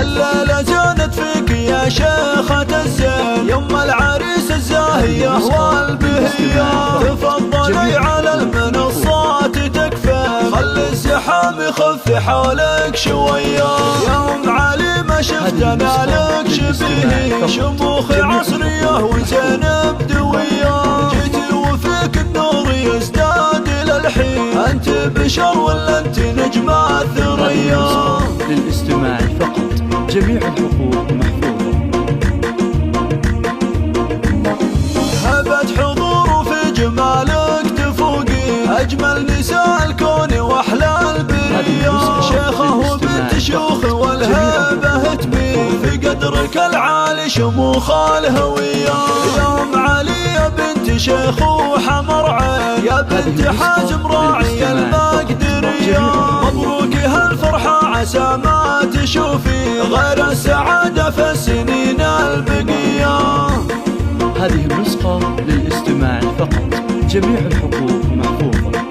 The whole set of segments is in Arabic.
الليلة زانت فيك يا شيخة الزين، يم العريس الزاهية والبهية. تفضلي على المنصات تكفين، خلي الزحام يخف حولك شوية. يا أم علي ما شفت أنا لك شبيه، شموخ عصرية وزينب دوية. جيتي وفيك النور يزداد للحين، أنت بشر ولا أنت نجمة ثريا؟ للاستماع فقط، جميع الحقوق محفوظة. هبت حضور وفي جمالك تفوقين، أجمل نساء الكون وأحلى البرية. شيخة وبنت شيوخ والهيبة تبين، في قدرك العالي شموخ الهوية. يا أم علي يا بنت شيخ وحمر عين، يا بنت حازم راعي المقدرية. مبروك هالفرحة عسى ما تشوفي غير السعادة في السنين البقية. هذه النسخة للاستماع فقط، جميع الحقوق محفوظة.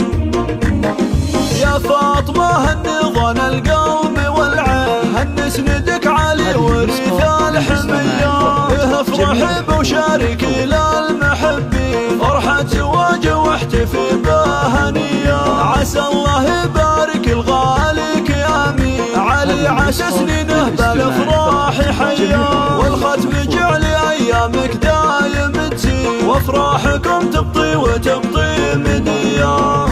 يا فاطمة هني ظن القلب والعين، هني سندك علي ورث الحمية. افرحي وشاركي للمحبين، فرحة زواج واحتفي بهنية. عسى الله يبارك الغالي كيامي علي، عسى سنينه بالافراح حيا. والختم جعل ايامك دايم تزين، وافراحكم تبطي وتبطي مدية.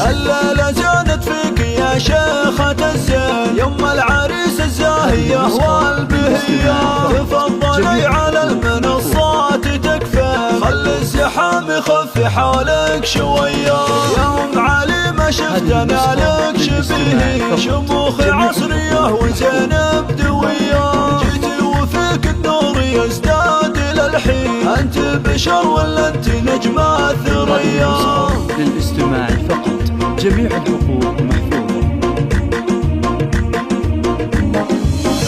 الليلة زانت فيك يا شيخة الزين، يم العريس الزاهية والبهية. تفضلي على المنصات تكفين، خلي الزحام يخف حولك شوية. يا أم علي ما شفت أنا لك شبيه، شموخ عصرية وزينب دوية. جيتي وفيك النور يزداد للحين، أنت بشر ولا أنت نجمة ثريا؟ للاستماع فقط، جميع الحقوق محفوظة.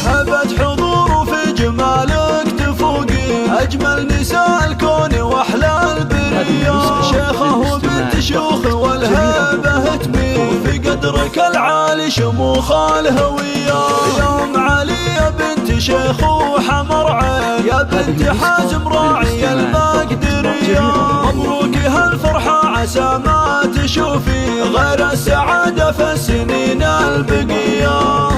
هبت حضور وفي جمالك تفوقين، أجمل نساء الكون وأحلى البرية. شيخة وبنت شيوخ والهيبة تبين، في قدرك العالي شموخ الهوية. يا أم علي يا بنت شيخ وحمر عين، يا بنت حازم راعي المقدرية. مبروك هالفرحة عسى ما تشوفي غير السعادة في السنين البقية.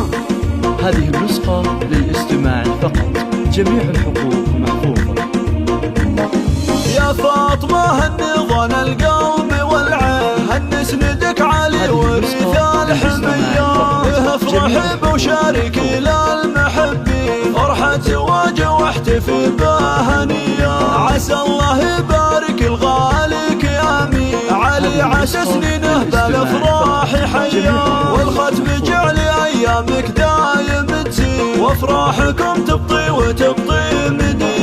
هذه النسخة للاستماع فقط، جميع الحقوق محفوظة. يا فاطمة هني ظن القلب والعين، هني سندك علي ورث الحمية. افرحي وشاركي للمحبين، فرحة زواج واحتفي بهنية. عسى الله يبارك الغالي كيامي علي، عسى سنينه بالافراح حيا. والختم جعل ايامك دايم تزين، وافراحكم تبطي وتبطي مدينة.